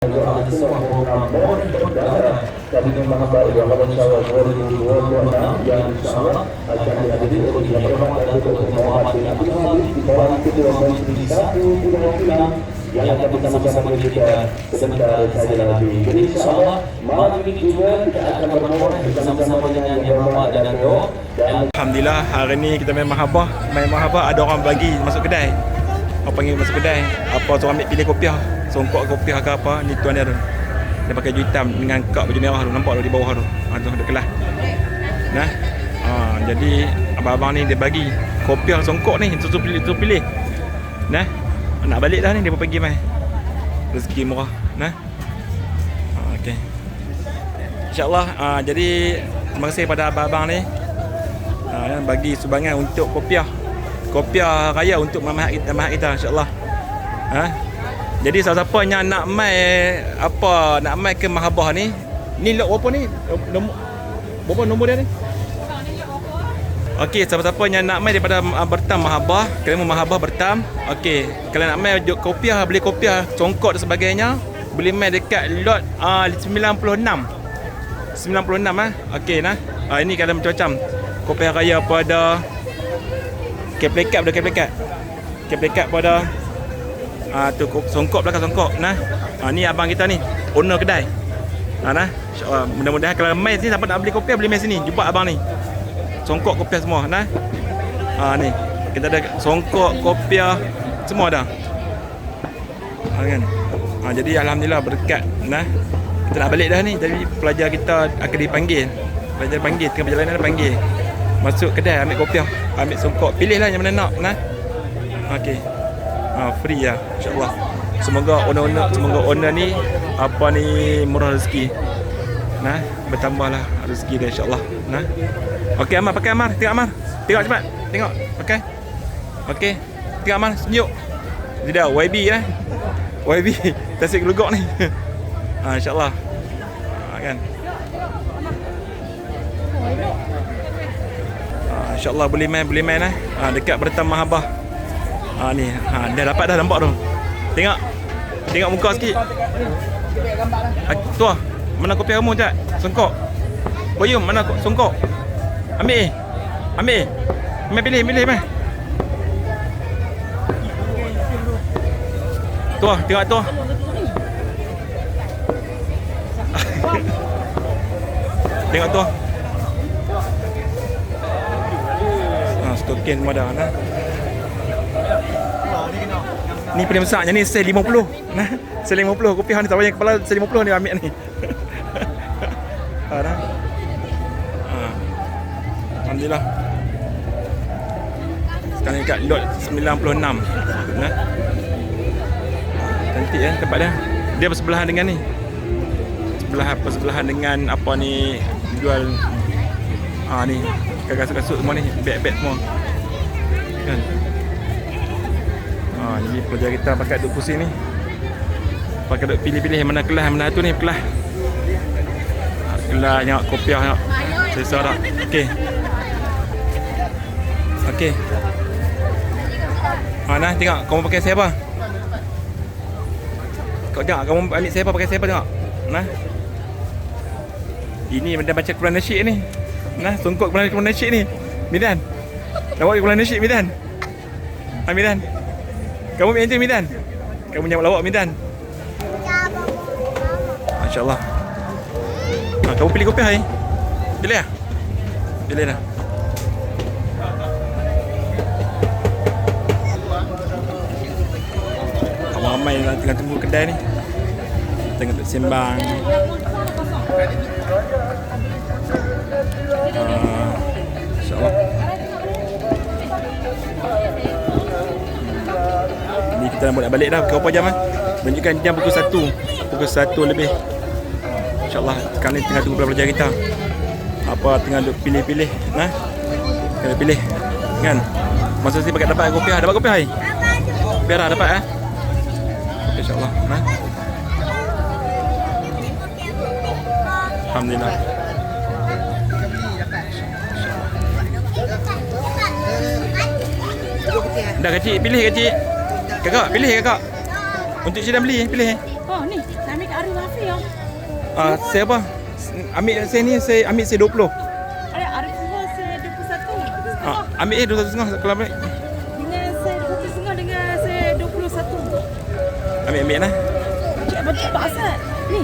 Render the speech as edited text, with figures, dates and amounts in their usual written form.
Doa semua program mohon berdarah dari Mahkamah Agama Syawal 2026 yang insyaAllah akan dihadiri oleh Yang Berhormat Datuk Muhammad bin Abdul Hamid di bawah Ketua Menteri Satu Pulau Pinang yang akan bersama-sama dengan kita sebentar saja lagi. Jadi insyaAllah malam ini juga kita akan bermohon bersama-sama dengan Yang Berhormat Datuk. Alhamdulillah hari ni kita main mahabah ada orang bagi masuk kedai. Orang panggil masuk kedai. Apa tu ambil pilih kopiah. Songkok kopiah ke apa, ni tuan dia tu. Dia pakai baju hitam dengan kap baju merah tu. Nampak tu di bawah tu. Tu ada kelas. Nah. Jadi abang-abang ni dia bagi kopiah songkok ni. Tu pilih. Nah. Nak balik dah ni dia pun pergi mai. Rezeki murah. Nah. Okey. InsyaAllah jadi terima kasih pada abang-abang ni. Bagi sumbangan untuk kopiah raya untuk mamak kita insya-Allah. Jadi siapa yang nak mai ke Mahabah ni lok berapa ni? Berapa nombor dia ni? Okey, siapa-siapa yang nak mai daripada Bertam Mahabah, Kelemu Mahabah Bertam. Okey, kalau nak mai kopiah, beli kopiah, congkok dan sebagainya, boleh mai dekat lot 96. Okey nah. Ini kalau macam-macam. Kopiah raya pada Keplekat pada tu songkok belakang songkok nah. Ni abang kita ni, owner kedai. Nah, insya-Allah mudah-mudahan kalau mai sini siapa nak beli kopiah boleh mai sini, jumpa abang ni. Songkok kopiah semua nah. Ni kita ada songkok kopiah semua dah. Kan. Jadi alhamdulillah berkat nah. Kita nak balik dah ni. Jadi pelajar kita akan dipanggil. Tengah perjalanan dia panggil. Masuk kedai ambil kopiah, ambil songkok. Pilihlah yang mana nak nah. Okey. Free lah insya-Allah. Semoga owner ni murah rezeki. Nah, bertambahlah rezeki dia insya-Allah. Nah. Okey Amar, pakai Amar. Tengok Amar. Tengok cepat. Tengok. Pakai. Okey. Tengok Amar senyuk. Dia YB lah. YB tasik gelugok ni. Insya-Allah. Kan. InsyaAllah boleh main lah. Dekat Bertam Mahabah. Ni. Dah dapat dah nampak tu. Tengok muka sikit. Tu lah. Mana kopi kamu Jad? Songkok. Boyum mana songkok? Ambil. Pilih mai. Tu lah, tengok tu. Tengok tu. Stokin semua dah nah. Ni paling besarnya ni sel 50. Nah, sel 50 kopiah ni tak payah kepala sel 50 ni ambil ni. Nah. Alhamdulillah. Sekarang dekat lot 96. Nah. Cantik tempat dia. Dia bersebelahan dengan ni. Bersebelahan dengan apa ni jual ni kasut-kasut semua ni, beg-beg semua. Kan. Jadi pelajar kita pakai duduk kursi ni. Pakai duduk pilih-pilih mana kelas mana tu ni kelas. Kelas tengok kopiah tengok. Selesa dah. Okey. Nah tengok kamu pakai siapa? Kau tengok kamu ambil siapa pakai siapa tengok. Nah. Ini benda baca Quran nasyid ni. Nah, songkok Quran nasyid ni. Midan. Lawak Quran nasyid Midan. Midan. Kamu ambil Midan. Kamu jawab lawak Midan. Masya-Allah. Kamu pilih kopi hai. Pilih lah. Pilih dah. Ramai tengah tunggu kedai ni. Tengah duk sembang. InsyaAllah. Ni kita nak balik dah. Berapa jam kan? Menunjukkan jam pukul 1. Pukul 1 lebih. InsyaAllah sekarang ni tengah tunggu pelajar kita. Tengah duk pilih-pilih. Nah. Tengah pilih. Kan? Masa sini dapat kopiah. Dapat kopiah hai? Kopiah dah dapat InsyaAllah. Nah. Alhamdulillah. Dah kecil, pilih kecil. Kakak, pilih kakak. Untuk Syedam beli, pilih. Oh ni, saya ambil kat Arif Hafiz ya. Saya apa? Saya 20. Arif Hafiz saya 21. Ambil 21.5 kalau ambil. Dengan saya 20.5 dengan saya 21. Ambil lah. Cik abang cepat asal. Ni.